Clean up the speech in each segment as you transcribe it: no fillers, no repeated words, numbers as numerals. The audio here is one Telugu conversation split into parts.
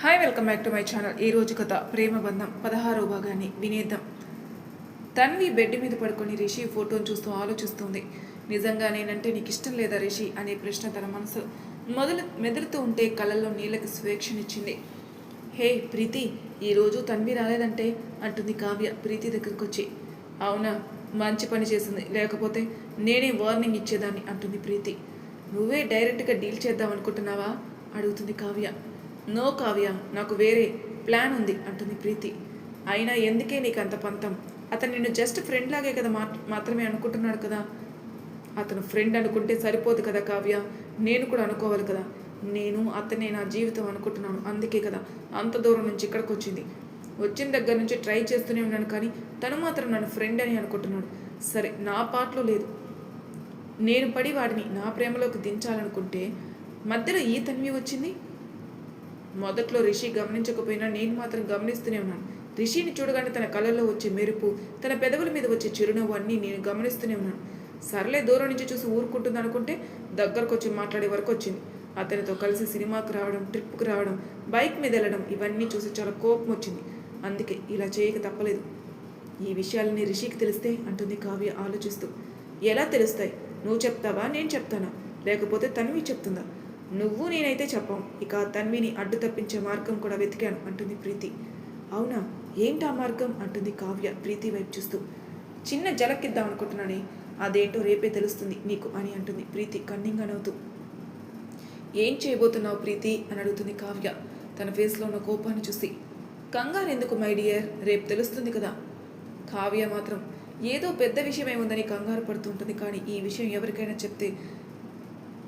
Hi, welcome back to my channel. ఈ రోజు కథ ప్రేమ బంధం 16వ భాగాన్ని వినేద్దాం. తన్వి బెడ్ మీద పడుకొని రిషి ఫోటోను చూస్తూ ఆలోచిస్తుంది. నిజంగా నేనంటే నీకు ఇష్టం లేదా రిషి అనే ప్రశ్న తన మనసు మెదులుతూ ఉంటే కళ్ళల్లో నీళ్ళకి స్వేచ్ఛనిచ్చింది. హే ప్రీతి, ఈరోజు తన్వి రాలేదంటే అంటుంది కావ్య ప్రీతి దగ్గరకు వచ్చి. అవునా, మంచి పని చేసింది, లేకపోతే నేనే వార్నింగ్ ఇచ్చేదాన్ని అంటుంది ప్రీతి. నువ్వే డైరెక్ట్గా డీల్ చేద్దాం అనుకుంటున్నావా అడుగుతుంది కావ్య. నో కావ్య, నాకు వేరే ప్లాన్ ఉంది అంటుంది ప్రీతి. అయినా ఎందుకే నీకు అంత పంతం? అతను నిన్ను జస్ట్ ఫ్రెండ్ లాగే కదా మాత్రమే అనుకుంటున్నాడు కదా. అతను ఫ్రెండ్ అనుకుంటే సరిపోదు కదా కావ్య, నేను కూడా అనుకోవాలి కదా. నేను అతనే నా జీవితం అనుకుంటున్నాను, అందుకే కదా అంత దూరం నుంచి ఇక్కడికి వచ్చింది. వచ్చిన దగ్గర నుంచి ట్రై చేస్తూనే ఉన్నాను, కానీ తను మాత్రం నన్ను ఫ్రెండ్ అని అనుకుంటున్నాడు. సరే, నా పాటలో లేదు. నేను పడి వాడిని నా ప్రేమలోకి దించాలనుకుంటే మధ్యలో ఈ తన్వి వచ్చింది. మొదట్లో రిషి గమనించకపోయినా నేను మాత్రం గమనిస్తూనే ఉన్నాను. రిషిని చూడగానే తన కళ్ళల్లో వచ్చే మెరుపు, తన పెదవుల మీద వచ్చే చిరునవ్వు అన్నీ నేను గమనిస్తూనే ఉన్నాను. సర్లే, దూరం నుంచి చూసి ఊరుకుంటుంది అనుకుంటే దగ్గరకు వచ్చి మాట్లాడే వరకు వచ్చింది. అతనితో కలిసి సినిమాకు రావడం, ట్రిప్కి రావడం, బైక్ మీద వెళ్ళడం ఇవన్నీ చూసి చాలా కోపం వచ్చింది. అందుకే ఇలా చేయక తప్పలేదు. ఈ విషయాలని రిషికి తెలిస్తే అంటుంది కావ్య ఆలోచిస్తూ. ఎలా తెలుస్తాయి? నువ్వు చెప్తావా, నేను చెప్తానా, లేకపోతే తన్వి చెప్తుందా? నువ్వు నేనైతే చెప్పాం. ఇక తన్విని అడ్డు తప్పించే మార్గం కూడా వెతికాను అంటుంది ప్రీతి. అవునా, ఏంటి ఆ మార్గం అంటుంది కావ్య ప్రీతి వైపు చూస్తూ. చిన్న జలక్కిద్దాం అనుకుంటున్నానే, అదేంటో రేపే తెలుస్తుంది నీకు అని అంటుంది ప్రీతి కన్నింగా నవ్వుతూ. ఏం చేయబోతున్నావు ప్రీతి అని అడుగుతుంది కావ్య తన ఫేస్లో ఉన్న కోపాన్ని చూసి. కంగారు ఎందుకు మై డియర్, రేపు తెలుస్తుంది కదా. కావ్య మాత్రం ఏదో పెద్ద విషయమే ఉందని కంగారు పడుతుంటుంది, కానీ ఈ విషయం ఎవరికైనా చెప్తే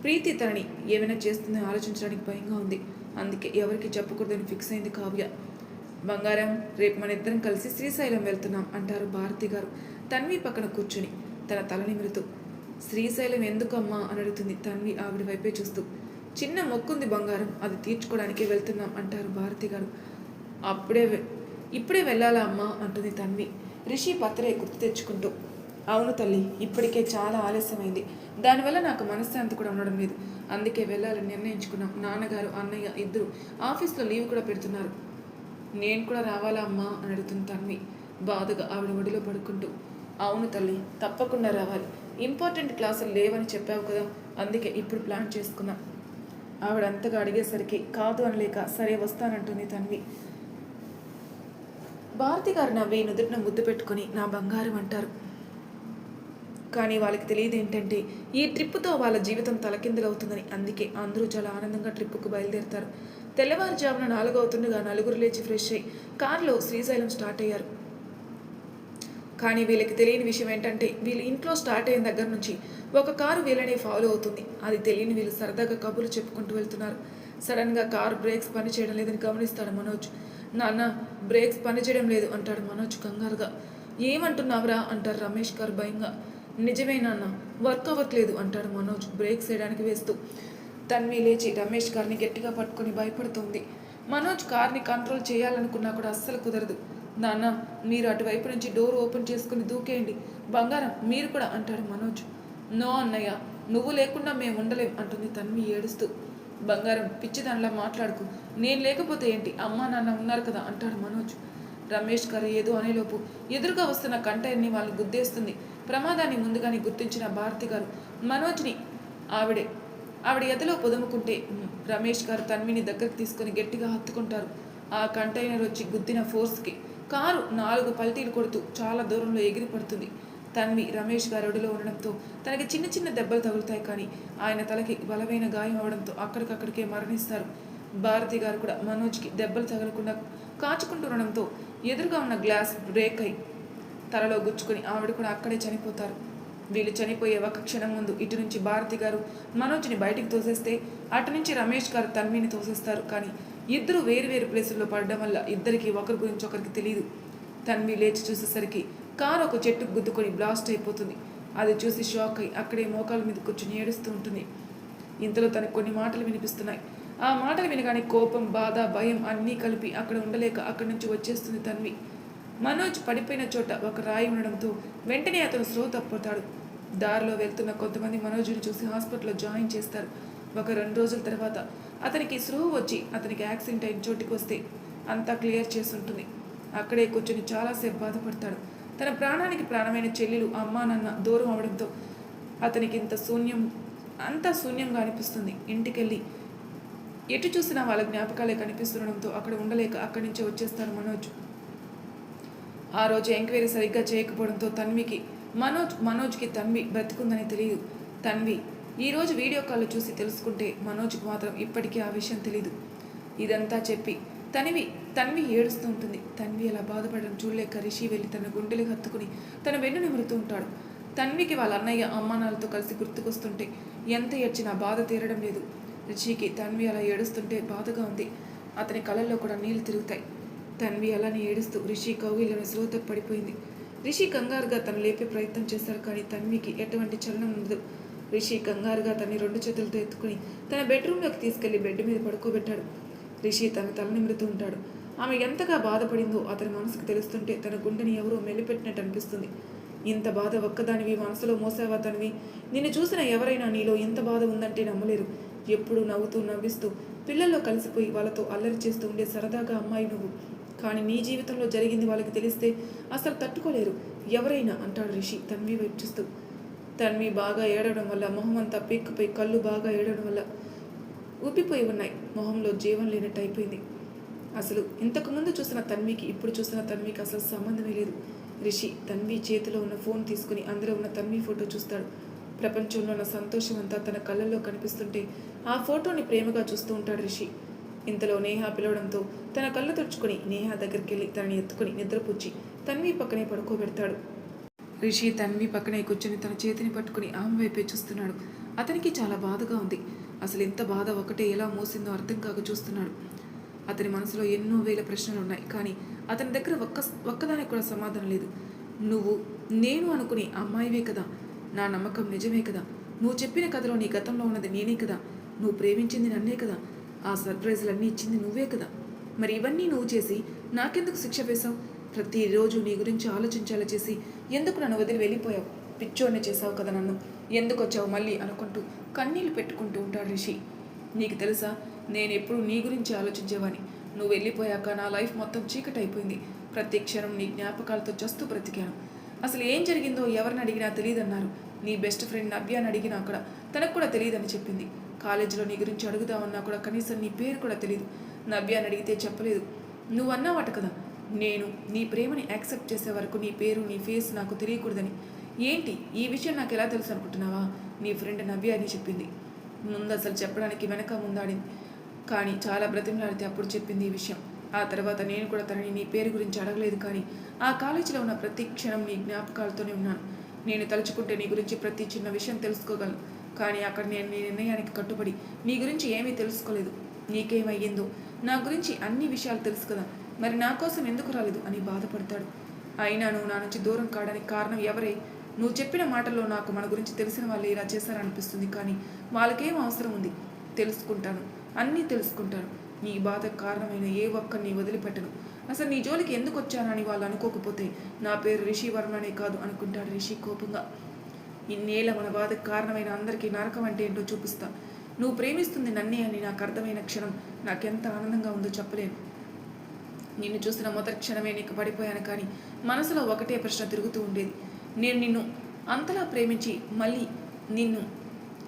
ప్రీతి తనని ఏమైనా చేస్తుందని ఆలోచించడానికి భయంగా ఉంది. అందుకే ఎవరికి చెప్పకూడదని ఫిక్స్ అయింది కావ్య. బంగారం, రేపు మన ఇద్దరం కలిసి శ్రీశైలం వెళ్తున్నాం అంటారు భారతి గారు తన్వి పక్కన కూర్చొని తన తలని నిమురుతూ. శ్రీశైలం ఎందుకమ్మా అని అడుగుతుంది తన్వి ఆవిడ వైపే చూస్తూ. చిన్న మొక్కుంది బంగారం, అది తీర్చుకోవడానికి వెళ్తున్నాం అంటారు భారతి గారు. ఇప్పుడే వెళ్ళాలా అమ్మా అంటుంది తన్వి రిషి బర్త్డే గుర్తు తెచ్చుకుంటూ. అవును తల్లి, ఇప్పటికే చాలా ఆలస్యమైంది. దానివల్ల నాకు మనశ్శాంతి కూడా ఉండడం లేదు. అందుకే వెళ్ళాలని నిర్ణయించుకున్నాం. నాన్నగారు, అన్నయ్య ఇద్దరు ఆఫీస్లో లీవ్ కూడా పెడుతున్నారు. నేను కూడా రావాలా అమ్మా అని అడుగుతుంది తన్వి బాధగా ఆవిడ ఒడిలో పడుకుంటూ. అవును తల్లి, తప్పకుండా రావాలి. ఇంపార్టెంట్ క్లాసులు లేవని చెప్పావు కదా, అందుకే ఇప్పుడు ప్లాన్ చేసుకున్నాం. ఆవిడ అంతగా అడిగేసరికి కాదు అనలేక సరే వస్తానంటుంది తన్వి. భారతి గారు నవ్వి నుదుటిన ముద్దు పెట్టుకుని నా బంగారం అంటారు. కానీ వాళ్ళకి తెలియదు ఏంటంటే ఈ ట్రిప్పుతో వాళ్ళ జీవితం తలకిందులవుతుందని. అందుకే అందరూ చాలా ఆనందంగా ట్రిప్పుకు బయలుదేరుతారు. తెల్లవారుజామున 4 అవుతుండగా నలుగురు లేచి ఫ్రెష్ అయ్యి కారులో శ్రీశైలం స్టార్ట్ అయ్యారు. కానీ వీళ్ళకి తెలియని విషయం ఏంటంటే వీళ్ళు ఇంట్లో స్టార్ట్ అయిన దగ్గర నుంచి ఒక కారు వీళ్ళని ఫాలో అవుతుంది. అది తెలియని వీళ్ళు సరదాగా కబుర్లు చెప్పుకుంటూ వెళ్తున్నారు. సడన్గా కారు బ్రేక్స్ పనిచేయడం లేదని గమనిస్తాడు మనోజ్. నాన్న, బ్రేక్స్ పనిచేయడం లేదు అంటాడు మనోజ్ కంగారుగా. ఏమంటున్నావురా అంటారు రమేష్ గారు భయంగా. నిజమే నాన్న, వర్క్ అవ్వట్లేదు అంటాడు మనోజ్ బ్రేక్స్ వేయడానికి వేస్తూ. తన్వి లేచి రమేష్ గారిని గట్టిగా పట్టుకొని భయపడుతుంది. మనోజ్ కార్ని కంట్రోల్ చేయాలనుకున్నా కూడా అస్సలు కుదరదు. నాన్న, మీరు అటువైపు నుంచి డోర్ ఓపెన్ చేసుకుని దూకేయండి. బంగారం, మీరు కూడా అంటాడు మనోజ్. నో అన్నయ్య, నువ్వు లేకుండా మేము ఉండలేం అంటుంది తన్వి ఏడుస్తూ. బంగారం, పిచ్చిదానిలా మాట్లాడుకు. నేను లేకపోతే ఏంటి, అమ్మా నాన్న ఉన్నారు కదా అంటాడు మనోజ్. రమేష్ గారు ఏదో అనేలోపు ఎదురుగా వస్తున్న కంటైనర్ని వాళ్ళని గుద్దేస్తుంది. ప్రమాదాన్ని ముందుగానే గుర్తించిన భారతి గారు మనోజ్ని ఆవిడ ఎదలో పొదుముకుంటే రమేష్ గారు తన్విని దగ్గరికి తీసుకొని గట్టిగా హత్తుకుంటారు. ఆ కంటైనర్ వచ్చి గుద్దిన ఫోర్స్కి కారు 4 పల్టీలు కొడుతూ చాలా దూరంలో ఎగిరి పడుతుంది. తన్వి రమేష్ గారు ఒడిలో ఉండడంతో తనకి చిన్న చిన్న దెబ్బలు తగులుతాయి, కానీ ఆయన తలకి బలమైన గాయం అవడంతో అక్కడికక్కడికే మరణిస్తారు. భారతి గారు కూడా మనోజ్కి దెబ్బలు తగలకుండా కాచుకుంటుండడంతో ఎదురుగా ఉన్న గ్లాస్ బ్రేక్ అయి తలలో గుచ్చుకొని ఆవిడ కూడా అక్కడే చనిపోతారు. వీళ్ళు చనిపోయే ఒక క్షణం ముందు ఇటు నుంచి భారతి గారు మనోజ్ని బయటికి తోసేస్తే అటు నుంచి రమేష్ గారు తన్విని తోసేస్తారు. కానీ ఇద్దరు వేరు ప్లేసుల్లో పడడం వల్ల ఇద్దరికి ఒకరి గురించి ఒకరికి తెలియదు. తన్వి లేచి చూసేసరికి కారు ఒక చెట్టుకు గుద్దుకొని బ్లాస్ట్ అయిపోతుంది. అది చూసి షాక్ అయి అక్కడే మోకాల మీద కూర్చొని ఏడుస్తూ ఉంటుంది. ఇంతలో తనకు కొన్ని మాటలు వినిపిస్తున్నాయి. ఆ మాటలు వినగానే కోపం, బాధ, భయం అన్నీ కలిపి అక్కడ ఉండలేక అక్కడి నుంచి వచ్చేస్తుంది తన్వి. మనోజ్ పడిపోయిన చోట ఒక రాయి ఉండడంతో వెంటనే అతను స్లో తప్పుతాడు. దారిలో వెళ్తున్న కొంతమంది మనోజ్ని చూసి హాస్పిటల్లో జాయిన్ చేస్తారు. ఒక 2 రోజుల తర్వాత అతనికి స్పృహ వచ్చి అతనికి యాక్సిడెంట్ అయిన చోటికి వస్తే అంతా క్లియర్ చేసి ఉంటుంది. అక్కడే కూర్చొని చాలాసేపు బాధపడతాడు. తన ప్రాణానికి ప్రాణమైన చెల్లెలు అమ్మా నాన్న దూరం అవడంతో అతనికి అంతా శూన్యంగా అనిపిస్తుంది. ఇంటికెళ్ళి ఎటు చూసినా వాళ్ళ జ్ఞాపకాలే కనిపిస్తుండడంతో అక్కడ ఉండలేక అక్కడి నుంచే వచ్చేస్తాడు మనోజ్. ఆ రోజు ఎంక్వైరీ సరిగ్గా చేయకపోవడంతో మనోజ్కి తన్వి బ్రతికుందని తెలియదు. తన్వి ఈరోజు వీడియో కాల్ చూసి తెలుసుకుంటే మనోజ్కి మాత్రం ఇప్పటికీ ఆ విషయం తెలీదు. ఇదంతా చెప్పి తన్వి ఏడుస్తూ ఉంటుంది. తన్వి అలా బాధపడడం చూడలేక రిషి వెళ్ళి తన గుండెలకు హత్తుకుని తన వెన్ను నిమురుతూ ఉంటాడు. తన్వికి వాళ్ళ అన్నయ్య అమ్మానాలతో కలిసి గుర్తుకొస్తుంటే ఎంత ఏడ్చినా బాధ తీరడం లేదు. రిషికి తన్వి అలా ఏడుస్తుంటే బాధగా ఉంది. అతని కళ్ళల్లో కూడా నీళ్లు తిరుగుతాయి. తన్వి అలానే ఏడుస్తూ రిషి కౌగిలిలోని స్రోతకు పడిపోయింది. రిషి కంగారుగా తను లేపే ప్రయత్నం చేశాడు, కానీ తన్వికి ఎటువంటి చలనం ఉండదు. రిషి కంగారుగా తన్ని 2 చేతులతో ఎత్తుకుని తన బెడ్రూమ్లోకి తీసుకెళ్లి బెడ్ మీద పడుకోబెట్టాడు. రిషి తన తల నిమురుతూ ఉంటాడు. ఆమె ఎంతగా బాధపడిందో అతని మనసుకు తెలుస్తుంటే తన గుండెని ఎవరో మెల్లిపెట్టినట్టు అనిపిస్తుంది. ఇంత బాధ ఒక్కదానివి మనసులో మోసావా తన్వి? నిన్ను చూసిన ఎవరైనా నీలో ఇంత బాధ ఉందంటే నమ్మలేరు. ఎప్పుడూ నవ్వుతూ నవ్విస్తూ పిల్లల్లో కలిసిపోయి వాళ్ళతో అల్లరి చేస్తూ ఉండే సరదాగా అమ్మాయి నువ్వు. కానీ నీ జీవితంలో జరిగింది వాళ్ళకి తెలిస్తే అసలు తట్టుకోలేరు ఎవరైనా, అంటాడు రిషి తన్వి వైపు చూస్తూ. తన్వి బాగా ఏడవడం వల్ల మొహం అంతా పీక్కుపోయి కళ్ళు బాగా ఏడవడం వల్ల ఊపిపోయి ఉన్నాయి. మొహంలో జీవం లేనట్టు అయిపోయింది. అసలు ఇంతకుముందు చూసిన తన్వికి ఇప్పుడు చూసిన తన్వికి అసలు సంబంధమే లేదు. రిషి తన్వి చేతిలో ఉన్న ఫోన్ తీసుకుని అందులో ఉన్న తన్వి ఫోటో చూస్తాడు. ప్రపంచంలో ఉన్న సంతోషం అంతా తన కళ్ళల్లో కనిపిస్తుంటే ఆ ఫోటోని ప్రేమగా చూస్తూ ఉంటాడు రిషి. ఇంతలో నేహ పిలవడంతో తన కళ్ళు తుడుచుకొని నేహ దగ్గరికి వెళ్ళి తనని ఎత్తుకుని నిద్రపుచ్చి తన్వి పక్కనే పడుకోబెడతాడు. రిషి తన్వి పక్కనే కూర్చొని తన చేతిని పట్టుకుని ఆమె వైపే చూస్తున్నాడు. అతనికి చాలా బాధగా ఉంది. అసలు ఇంత బాధ ఒకటే ఎలా మోసిందో అర్థం కాక చూస్తున్నాడు. అతని మనసులో ఎన్నో వేల ప్రశ్నలు ఉన్నాయి, కానీ అతని దగ్గర ఒక్కదానికి కూడా సమాధానం లేదు. నువ్వు నేను అనుకునే అమ్మాయివే కదా, నా నమ్మకం నిజమే కదా, నువ్వు చెప్పిన కథలో నీ గతంలో ఉన్నది నేనే కదా, నువ్వు ప్రేమించింది నన్నే కదా, ఆ సర్ప్రైజులన్నీ ఇచ్చింది నువ్వే కదా, మరి ఇవన్నీ నువ్వు చేసి నాకెందుకు శిక్ష వేశావు? ప్రతిరోజు నీ గురించి ఆలోచించాలా చేసి ఎందుకు నన్ను వదిలి వెళ్ళిపోయావు? పిచ్చోనే చేసావు కదా నన్ను, ఎందుకు వచ్చావు మళ్ళీ అనుకుంటూ కన్నీళ్లు పెట్టుకుంటూ ఉంటాడు రిషి. నీకు తెలుసా, నేను ఎప్పుడు నీ గురించి ఆలోచించేవాని. నువ్వు వెళ్ళిపోయాక నా లైఫ్ మొత్తం చీకటి అయిపోయింది. ప్రతి క్షణం నీ జ్ఞాపకాలతో చస్తూ బ్రతికాను. అసలు ఏం జరిగిందో ఎవరిని అడిగినా తెలియదన్నారు. నీ బెస్ట్ ఫ్రెండ్ నవ్యాని అడిగినా కూడా తనకు కూడా తెలియదని చెప్పింది. కాలేజీలో నీ గురించి అడుగుదామన్నా కూడా కనీసం నీ పేరు కూడా తెలియదు. నవ్యాని అడిగితే చెప్పలేదు. నువ్వు అన్నావట కదా, నేను నీ ప్రేమని యాక్సెప్ట్ చేసే వరకు నీ పేరు నీ ఫేస్ నాకు తెలియకూడదని. ఏంటి ఈ విషయం నాకు ఎలా తెలుసు అనుకుంటున్నావా? నీ ఫ్రెండ్ నవ్య అని చెప్పింది. ముందు అసలు చెప్పడానికి వెనక ముందాడింది, కానీ చాలా బ్రతిమలాడితే అప్పుడు చెప్పింది ఈ విషయం. ఆ తర్వాత నేను కూడా తనని నీ పేరు గురించి అడగలేదు, కానీ ఆ కాలేజీలో ఉన్న ప్రతి క్షణం నీ జ్ఞాపకాలతోనే ఉన్నాను. నేను తలుచుకుంటే నీ గురించి ప్రతి చిన్న విషయం తెలుసుకోగలను, కానీ అక్కడ నేను నీ నిర్ణయానికి కట్టుబడి నీ గురించి ఏమీ తెలుసుకోలేదు. నీకేమయ్యిందో నా గురించి అన్ని విషయాలు తెలుసు కదా, మరి నా కోసం ఎందుకు రాలేదు అని బాధపడతాడు. అయినా నువ్వు నా నుంచి దూరం కావడానికి కారణం ఎవరే? నువ్వు చెప్పిన మాటల్లో నాకు మన గురించి తెలిసిన వాళ్ళు ఇలా చేశారనిపిస్తుంది, కానీ వాళ్ళకేం అవసరం ఉంది? తెలుసుకుంటాను, అన్నీ తెలుసుకుంటాను. నీ బాధకు కారణమైన ఏ ఒక్కరిని వదిలిపెట్టను. అసలు నీ జోలికి ఎందుకు వచ్చానని వాళ్ళు అనుకోకపోతే నా పేరు రిషి వర్మనే కాదు అనుకుంటాడు రిషి కోపంగా. ఇన్నేళ్ళ మన బాధకు కారణమైన అందరికీ నరకం అంటే ఏంటో చూపిస్తా. నువ్వు ప్రేమిస్తుంది నన్నే అని నాకు అర్థమైన క్షణం నాకెంత ఆనందంగా ఉందో చెప్పలేను. నిన్ను చూసిన మొదటి క్షణమే నీకు పడిపోయాను, కానీ మనసులో ఒకటే ప్రశ్న తిరుగుతూ ఉండేది. నేను నిన్ను అంతలా ప్రేమించి మళ్ళీ నిన్ను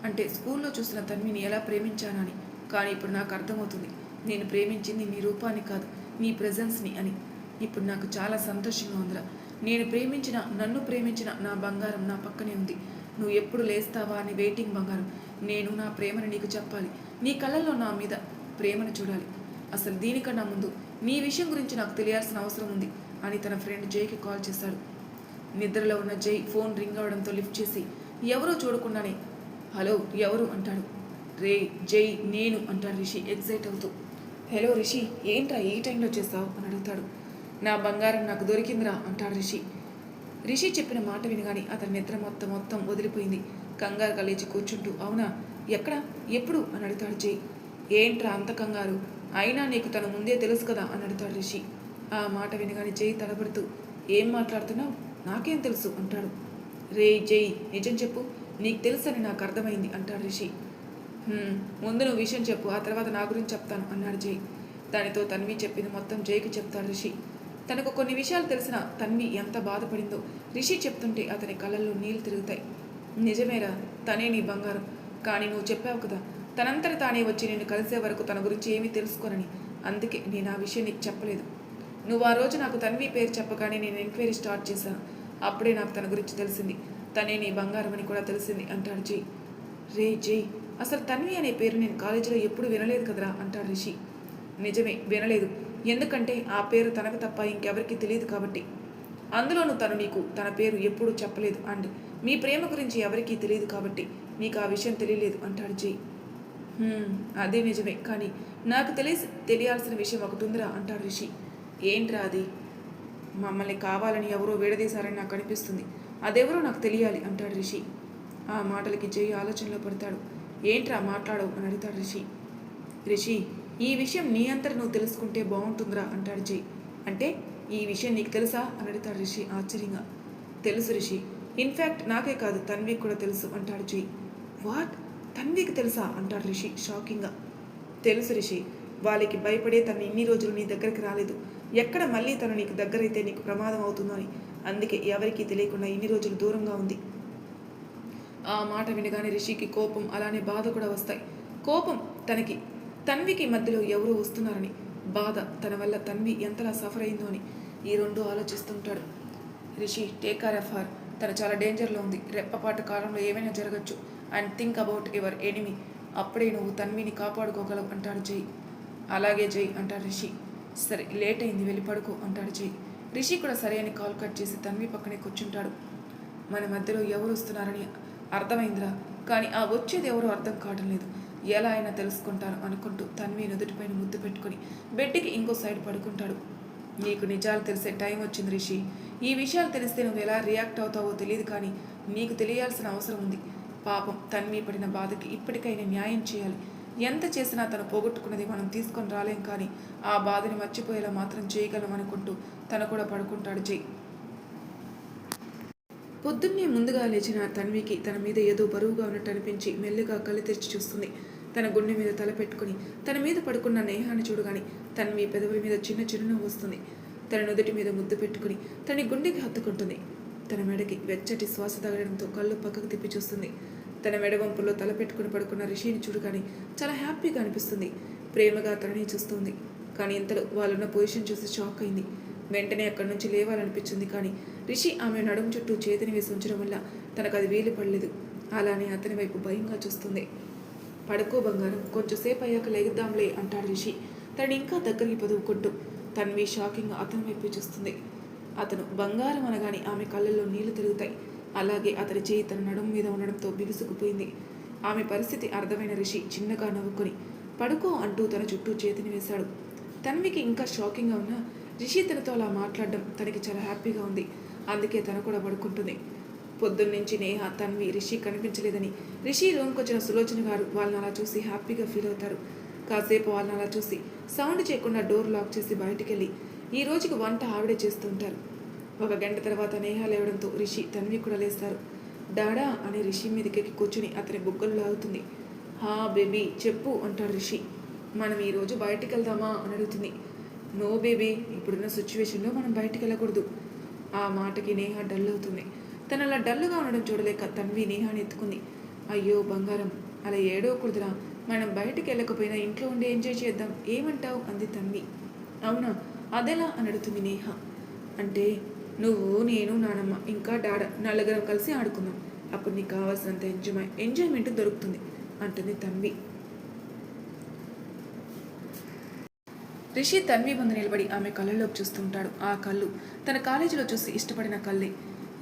అంటే స్కూల్లో చూసిన తన్విని ఎలా ప్రేమించానని. కానీ ఇప్పుడు నాకు అర్థమవుతుంది, నేను ప్రేమించింది నీ రూపాన్ని కాదు, నీ ప్రెజెన్స్ని అని. ఇప్పుడు నాకు చాలా సంతోషంగా ఉందిరా. నన్ను ప్రేమించిన నా బంగారం నా పక్కనే ఉంది. నువ్వు ఎప్పుడు లేస్తావా అని వెయిటింగ్ బంగారం. నేను నా ప్రేమను నీకు చెప్పాలి. నీ కళ్ళల్లో నా మీద ప్రేమను చూడాలి. అసలు దీనికన్నా ముందు నీ విషయం గురించి నాకు తెలియాల్సిన అవసరం ఉంది అని తన ఫ్రెండ్ జైకి కాల్ చేశాడు. నిద్రలో ఉన్న జై ఫోన్ రింగ్ అవడంతో లిఫ్ట్ చేసి ఎవరో చూడకుండానే హలో ఎవరు అంటాడు. రే జై నేను అంటాడు రిషి ఎగ్జైట్ అవుతూ. హలో రిషి, ఏంట్రా ఈ టైంలో చేస్తావు అని అడుగుతాడు. నా బంగారం నాకు దొరికిందిరా అంటాడు రిషి. రిషి చెప్పిన మాట వినగానే అతని నిద్ర మొత్తం వదిలిపోయింది. కంగారుగా లేచి కూర్చుంటూ అవునా, ఎక్కడ, ఎప్పుడు అని అడుగుతాడు జై. ఏంట్రా అంత కంగారు, అయినా నీకు తను ముందే తెలుసు కదా అని అడుగుతాడు రిషి. ఆ మాట వినగానే జై తడబడుతూ ఏం మాట్లాడుతున్నావు, నాకేం తెలుసు అంటాడు. రే జై, నిజం చెప్పు, నీకు తెలుసని నాకు అర్థమైంది అంటాడు రిషి. "హ్మ్, ముందు నువ్వు విషయం చెప్పు, ఆ తర్వాత నా గురించి చెప్తాను" అన్నాడు జై. దానితో తన్వి చెప్పింది మొత్తం జైకి చెప్తాడు రిషి. తనకు కొన్ని విషయాలు తెలిసిన తన్వి ఎంత బాధపడిందో రిషి చెప్తుంటే అతని కళ్ళల్లో నీళ్లు తిరుగుతాయి. "నిజమేరా, తనే నీ బంగారం. కానీ నువ్వు చెప్పావు కదా, తనంతట తానే వచ్చి నిన్ను కలిసే వరకు తన గురించి ఏమీ తెలుసుకోనని. అందుకే నేను ఆ విషయం నీకు చెప్పలేదు. నువ్వు ఆ రోజు నాకు తన్వి పేరు చెప్పగానే నేను ఎంక్వైరీ స్టార్ట్ చేశాను. అప్పుడే నాకు తన గురించి తెలిసింది. తనే నీ బంగారం అని కూడా తెలిసింది" అంటాడు జై. "రే జై, అసలు తన్వి అనే పేరు నేను కాలేజీలో ఎప్పుడు వినలేదు కదరా" అంటాడు రిషి. "నిజమే, వినలేదు. ఎందుకంటే ఆ పేరు తనకు తప్ప ఇంకెవరికీ తెలియదు కాబట్టి. అందులోనూ తను నీకు తన పేరు ఎప్పుడూ చెప్పలేదు. అండ్ మీ ప్రేమ గురించి ఎవరికీ తెలియదు కాబట్టి నీకు ఆ విషయం తెలియలేదు" అంటాడు జై. అదే నిజమే, కానీ నాకు తెలియాల్సిన విషయం ఒకటి ఉందిరా" అంటాడు రిషి. "ఏంట్రా అది?" "మమ్మల్ని కావాలని ఎవరో విడదీశారని నాకు అనిపిస్తుంది. అదెవరో నాకు తెలియాలి" అంటాడు రిషి. ఆ మాటలకి జై ఆలోచనలో పడతాడు. "ఏంట్రా మాట్లాడవు" అని అడుగుతాడు రిషి. "రిషి, ఈ విషయం నీ అంతట నువ్వు తెలుసుకుంటే బాగుంటుందిరా" అంటాడు జై. "అంటే ఈ విషయం నీకు తెలుసా" అని అడుగుతాడు రిషి ఆశ్చర్యంగా. "తెలుసు రిషి. ఇన్ఫ్యాక్ట్ నాకే కాదు, తన్వికి కూడా తెలుసు" అంటాడు జై. "వాట్, తన్వికి తెలుసా" అంటాడు రిషి షాకింగ్గా. "తెలుసు రిషి. వాళ్ళకి భయపడే తను ఇన్ని రోజులు నీ దగ్గరికి రాలేదు. ఎక్కడ మళ్ళీ తను నీకు దగ్గరైతే నీకు ప్రమాదం అవుతుందో అని. అందుకే ఎవరికీ తెలియకుండా ఇన్ని రోజులు దూరంగా ఉంది." ఆ మాట వినగానే రిషికి కోపం అలానే బాధ కూడా వస్తాయి. కోపం తన్వికి మధ్యలో ఎవరో వస్తున్నారని, బాధ తన వల్ల తన్వి ఎంతలా సఫర్ అయిందో అని, ఈ రెండు ఆలోచిస్తుంటాడు. "Rishi, take care of her. తను చాలా డేంజర్లో ఉంది. రెప్పపాటు కాలంలో ఏమైనా జరగచ్చు. And think about your enemy. అప్పుడే నువ్వు తన్విని కాపాడుకోగలవు" అంటాడు జై. "అలాగే జై" అంటాడు రిషి. "సరే, లేట్ అయింది, వెళ్ళి పడుకో" అంటాడు జై. రిషి కూడా సరే అని కాల్ కట్ చేసి తన్వి పక్కనే కూర్చుంటాడు. మన మధ్యలో ఎవరు వస్తున్నారని అర్థమైందిరా, కానీ ఆ వచ్చేది ఎవరో అర్థం కావడం లేదు. ఎలా అయినా తెలుసుకుంటాను అనుకుంటూ తన్వి నుదుటిపైన ముద్దు పెట్టుకుని బెడ్కి ఇంకో సైడ్ పడుకుంటాడు. "నీకు నిజాలు తెలిసే టైం వచ్చింది రిషి. ఈ విషయాలు తెలిస్తే నువ్వు ఎలా రియాక్ట్ అవుతావో తెలియదు, కానీ నీకు తెలియాల్సిన అవసరం ఉంది. పాపం తన్వి పడిన బాధకి ఇప్పటికైనా న్యాయం చేయాలి. ఎంత చేసినా తను పోగొట్టుకున్నది మనం తీసుకొని రాలేం, కానీ ఆ బాధని మర్చిపోయేలా మాత్రం చేయగలం" అనుకుంటూ తను కూడా పడుకుంటాడు జై. పొద్దున్నే ముందుగా లేచిన తన్వికి తన మీద ఏదో బరువుగా ఉన్నట్టు అనిపించి మెల్లిగా కళ్ళు తెరిచి చూస్తుంది. తన గుండె మీద తల పెట్టుకుని తన మీద పడుకున్న నేహాన్ని చూడగానే తన్వి పెదవుల మీద చిన్న చిరునవ్వు వస్తుంది. తన నుదుటి మీద ముద్దు పెట్టుకుని తన గుండెకి హత్తుకుంటుంది. తన మెడకి వెచ్చటి శ్వాస తగలడంతో కళ్ళు పక్కకు తిప్పి చూస్తుంది. తన మెడవంపుల్లో తల పెట్టుకుని పడుకున్న రిషిని చూడగానే చాలా హ్యాపీగా అనిపిస్తుంది. ప్రేమగా తనని చూస్తుంది. కానీ ఇంతలో వాళ్ళున్న పొజిషన్ చూసి షాక్ అయింది. వెంటనే అక్కడి నుంచి లేవాలనిపించింది, కానీ రిషి ఆమె నడుము చుట్టూ చేతిని వేసి ఉంచడం వల్ల తనకు అది వీలు పడలేదు. అలానే అతని వైపు భయంగా చూస్తుంది. "పడుకో బంగారం, కొంచెంసేపు అయ్యాక లేగిద్దాంలే" అంటాడు రిషి తనని ఇంకా దగ్గరికి పదువుకుంటూ. తన్వి షాకింగ్గా అతని వైపు చూస్తుంది. అతను బంగారం అనగానే ఆమె కళ్ళల్లో నీళ్లు తిరుగుతాయి. అలాగే అతని చేయి తన నడుము మీద ఉండడంతో బిగుసుకుపోయింది. ఆమె పరిస్థితి అర్థమైన రిషి చిన్నగా నవ్వుకొని "పడుకో" అంటూ తన చుట్టూ చేతిని వేశాడు. తన్వికి ఇంకా షాకింగ్గా ఉన్న రిషి తనతో అలా మాట్లాడడం తనకి చాలా హ్యాపీగా ఉంది. అందుకే తను కూడా పడుకుంటుంది. పొద్దున్నుంచి నేహ, తన్వి, రిషి కనిపించలేదని రిషి రూమ్కి వచ్చిన సులోచన గారు వాళ్ళని అలా చూసి హ్యాపీగా ఫీల్ అవుతారు. కాసేపు వాళ్ళని అలా చూసి సౌండ్ చేయకుండా డోర్ లాక్ చేసి బయటికి వెళ్ళి ఈ రోజుకి వంట ఆవిడే చేస్తూ ఉంటారు. 1 గంట తర్వాత నేహ లేవడంతో రిషి, తన్వి కూడా లేస్తారు. "డాడా" అని రిషి మీదకి కూర్చుని అతని బుగ్గలు లాగుతుంది. "హా బేబీ, చెప్పు" అంటాడు రిషి. "మనం ఈరోజు బయటికి వెళ్దామా" అని అడుగుతుంది. "నో బేబీ, ఇప్పుడున్న సిచ్యువేషన్లో మనం బయటికి వెళ్ళకూడదు." ఆ మాటకి నేహ డల్ అవుతుంది. తను అలా డల్గా ఉండడం చూడలేక తన్వి నేహాని ఎత్తుకుంది. "అయ్యో బంగారం, అలా ఏడవకూడదురా. మనం బయటికి వెళ్ళకపోయినా ఇంట్లో ఉండి ఎంజాయ్ చేద్దాం, ఏమంటావు" అంది తన్వి. "అవునా, అదెలా" అని అడుగుతుంది నేహ. "అంటే నువ్వు, నేను, నానమ్మ ఇంకా డాడా నలుగురం కలిసి ఆడుకుందాం. అప్పుడు నీకు కావాల్సినంత ఎంజాయ్మెంట్ దొరుకుతుంది" అంటుంది తన్వి. రిషి తన్వి ముందు నిలబడి ఆమె కళ్ళలోకి చూస్తుంటాడు. ఆ కళ్ళు తన కాలేజీలో చూసి ఇష్టపడిన కళ్ళే.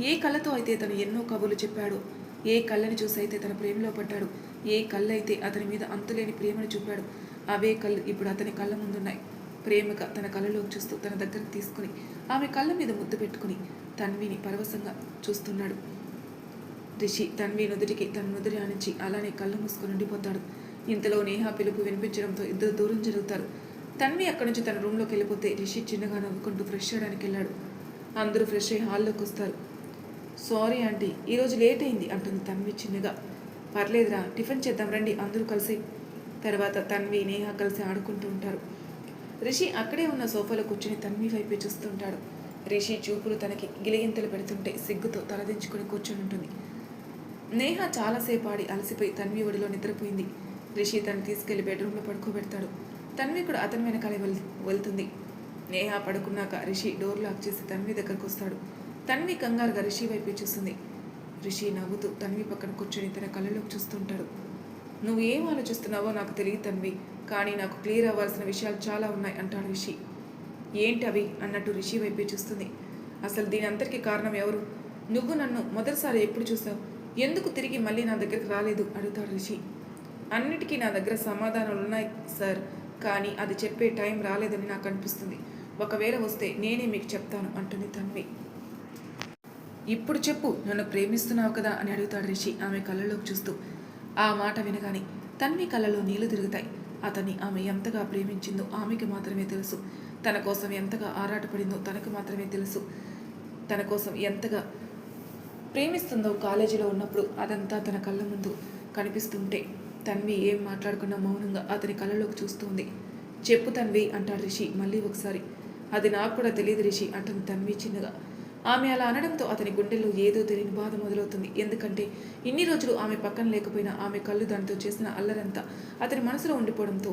ఏ కళ్ళతో అయితే తను ఎన్నో కబుర్లు చెప్పాడు, ఏ కళ్ళని చూసి అయితే తన ప్రేమలో పడ్డాడు, ఏ కళ్ళు అయితే అతని మీద అంతులేని ప్రేమను చూపాడు, అవే కళ్ళు ఇప్పుడు అతని కళ్ళ ముందున్నాయి. ప్రేమగా తన కళ్ళలోకి చూస్తూ తన దగ్గరకు తీసుకుని ఆమె కళ్ళ మీద ముద్దు పెట్టుకుని తన్విని పరవశంగా చూస్తున్నాడు. రిషి తన్వి నుదుటికి తన నుదురి ఆనించి అలానే కళ్ళు మూసుకుని ఉండిపోతాడు. ఇంతలో నేహ పిలుపు వినిపించడంతో ఇద్దరు దూరం జరుగుతారు. తన్వి అక్కడి నుంచి తన రూమ్లోకి వెళ్ళిపోతే రిషి చిన్నగా నవ్వుకుంటూ ఫ్రెష్ అవ్వడానికి వెళ్ళాడు. అందరూ ఫ్రెష్ అయ్యి హాల్లోకి వస్తారు. "సారీ ఆంటీ, ఈరోజు లేట్ అయింది" అంటుంది తన్వి చిన్నగా. పర్లేదురా, టిఫిన్ చేద్దాం రండి అందరూ కలిసి. తర్వాత తన్వి నేహ కలిసి ఆడుకుంటూ ఉంటారు. రిషి అక్కడే ఉన్న సోఫాలో కూర్చుని తన్వి వైపే చూస్తుంటాడు. రిషి చూపులు తనకి గిలిగింతలు పెడుతుంటే సిగ్గుతో తలదించుకుని కూర్చుని ఉంటుంది. నేహ చాలాసేపు ఆడి అలసిపోయి తన్వి ఒడిలో నిద్రపోయింది. రిషి తను తీసుకెళ్లి బెడ్రూమ్లో పడుకోబెడతాడు. తన్వి కూడా అతని వెనకాలే వెళ్తుంది. నేహ పడుకున్నాక రిషి డోర్ లాక్ చేసి తన్వి దగ్గరకు వస్తాడు. తన్వి కంగారుగా రిషి వైపే చూస్తుంది. రిషి నవ్వుతూ తన్వి పక్కన కూర్చొని తన కళ్ళలోకి చూస్తుంటాడు. నువ్వు ఏం ఆలోచిస్తున్నావో నాకు తెలియదు తన్వి, కానీ నాకు క్లియర్ అవ్వాల్సిన విషయాలు చాలా ఉన్నాయి అంటాడు రిషి. ఏంటి అవి అన్నట్టు రిషి వైపే చూస్తుంది. అసలు దీని అంతటికీ కారణం ఎవరు? నువ్వు నన్ను మొదటిసారి ఎప్పుడు చూసావు? ఎందుకు తిరిగి మళ్ళీ నా దగ్గరికి రాలేదు అడుగుతాడు రిషి. అన్నిటికీ నా దగ్గర సమాధానాలు ఉన్నాయి సార్, కానీ అది చెప్పే టైం రాలేదని నాకు అనిపిస్తుంది. ఒకవేళ వస్తే నేనే మీకు చెప్తాను అంటుంది తన్వి. ఇప్పుడు చెప్పు, నన్ను ప్రేమిస్తున్నావు కదా అని అడుగుతాడు రిషి ఆమె కళ్ళలోకి చూస్తూ. ఆ మాట వినగానే తన్వి కళ్ళలో నీళ్లు తిరుగుతాయి. అతన్ని ఆమె ఎంతగా ప్రేమించిందో ఆమెకి మాత్రమే తెలుసు. తన కోసం ఎంతగా ఆరాటపడిందో తనకు మాత్రమే తెలుసు. తన కోసం ఎంతగా ప్రేమిస్తుందో కాలేజీలో ఉన్నప్పుడు అదంతా తన కళ్ళ ముందు కనిపిస్తుంటే తన్వి ఏం మాట్లాడకుండా మౌనంగా అతని కళ్ళలోకి చూస్తుంది. చెప్పు తన్వి అంటాడు రిషి మళ్ళీ ఒకసారి. అది నాకు కూడా తెలియదు రిషి అంటుంది తన్వి చిన్నగా. ఆమె అలా అనడంతో అతని గుండెల్లో ఏదో తెలియని బాధ మొదలవుతుంది. ఎందుకంటే ఇన్ని రోజులు ఆమె పక్కన లేకపోయినా ఆమె కళ్ళు దానితో చేసిన అల్లరంతా అతని మనసులో ఉండిపోవడంతో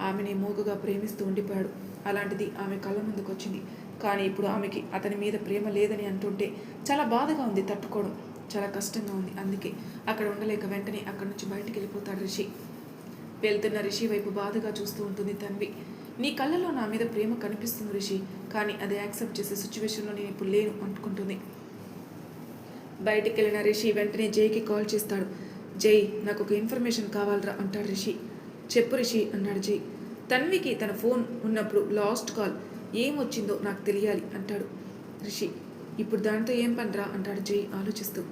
ఆమెని మోగుగా ప్రేమిస్తూ ఉండిపోయాడు. అలాంటిది ఆమె కళ్ళ ముందుకు వచ్చింది. కానీ ఇప్పుడు ఆమెకి అతని మీద ప్రేమ లేదని అంటుంటే చాలా బాధగా ఉంది. తట్టుకోవడం చాలా కష్టంగా ఉంది. అందుకే అక్కడ ఉండలేక వెంటనే అక్కడి నుంచి బయటికి వెళ్ళిపోతాడు రిషి. వెళ్తున్న రిషి వైపు బాధగా చూస్తూ ఉంటుంది తన్వి. నీ కళ్ళలో నా మీద ప్రేమ కనిపిస్తుంది రిషి, కానీ అది యాక్సెప్ట్ చేసే సిచ్యువేషన్లో నేను ఇప్పుడు లేను అనుకుంటుంది. బయటికి వెళ్ళిన రిషి వెంటనే జైకి కాల్ చేస్తాడు. జై, నాకు ఒక ఇన్ఫర్మేషన్ కావాలరా అంటాడు రిషి. చెప్పు రిషి అన్నాడు జై. తన్వికి తన ఫోన్ ఉన్నప్పుడు లాస్ట్ కాల్ ఏమొచ్చిందో నాకు తెలియాలి అంటాడు రిషి. ఇప్పుడు దాంతో ఏం పనిరా అంటాడు జై ఆలోచిస్తూ.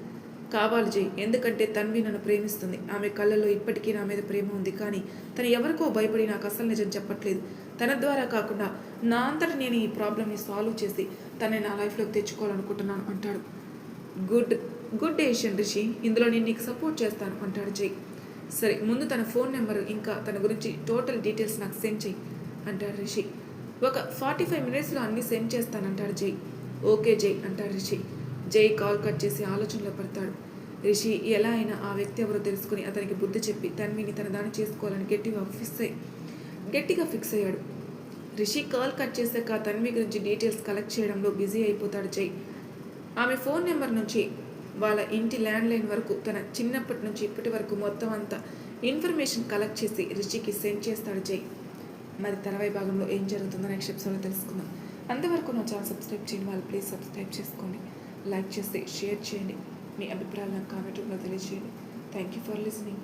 కావాలి జై, ఎందుకంటే తన్వి నన్ను ప్రేమిస్తుంది. ఆమె కళ్ళల్లో ఇప్పటికీ నా మీద ప్రేమ ఉంది, కానీ తను ఎవరికో భయపడి నాకు అసలు నిజం చెప్పట్లేదు. తన ద్వారా కాకుండా నా అంతటా నేను ఈ ప్రాబ్లమ్ని సాల్వ్ చేసి తనని నా లైఫ్లోకి తెచ్చుకోవాలనుకుంటున్నాను అంటాడు. గుడ్ డెసిషన్ రిషి, ఇందులో నేను నీకు సపోర్ట్ చేస్తాను అంటాడు జై. సరే, ముందు తన ఫోన్ నెంబర్ ఇంకా తన గురించి టోటల్ డీటెయిల్స్ నాకు సెండ్ చెయ్యి అంటాడు రిషి. ఒక 45 minutesలో అన్నీ సెండ్ చేస్తానంటాడు జై. ఓకే జై అంటాడు రిషి. జై కాల్ కట్ చేసి ఆలోచనలో పడతాడు. రిషి ఎలా అయినా ఆ వ్యక్తి ఎవరో తెలుసుకుని అతనికి బుద్ధి చెప్పి తన్విని తన దాన్ని చేసుకోవాలని గట్టిగా ఫిక్స్ అయ్యాడు. రిషి కాల్ కట్ చేశాక తన్వి గురించి డీటెయిల్స్ కలెక్ట్ చేయడంలో బిజీ అయిపోతాడు జై. ఆమె ఫోన్ నెంబర్ నుంచి వాళ్ళ ఇంటి ల్యాండ్లైన్ వరకు తన చిన్నప్పటి నుంచి ఇప్పటి వరకు మొత్తం అంతా ఇన్ఫర్మేషన్ కలెక్ట్ చేసి రిషికి సెండ్ చేస్తాడు జై. మరి తర్వాయి భాగంలో ఏం జరుగుతుందో నెక్స్ట్ ఎపిసోడ్లో తెలుసుకుందాం. అంతవరకు నా ఛానల్ సబ్స్క్రైబ్ చేయండి. వాళ్ళు ప్లీజ్ సబ్స్క్రైబ్ చేసుకోండి, లైక్ చేసి షేర్ చేయండి. మీ అభిప్రాయాలు నాకు కామెంట్ రూపంలో తెలియజేయండి. Thank you for listening.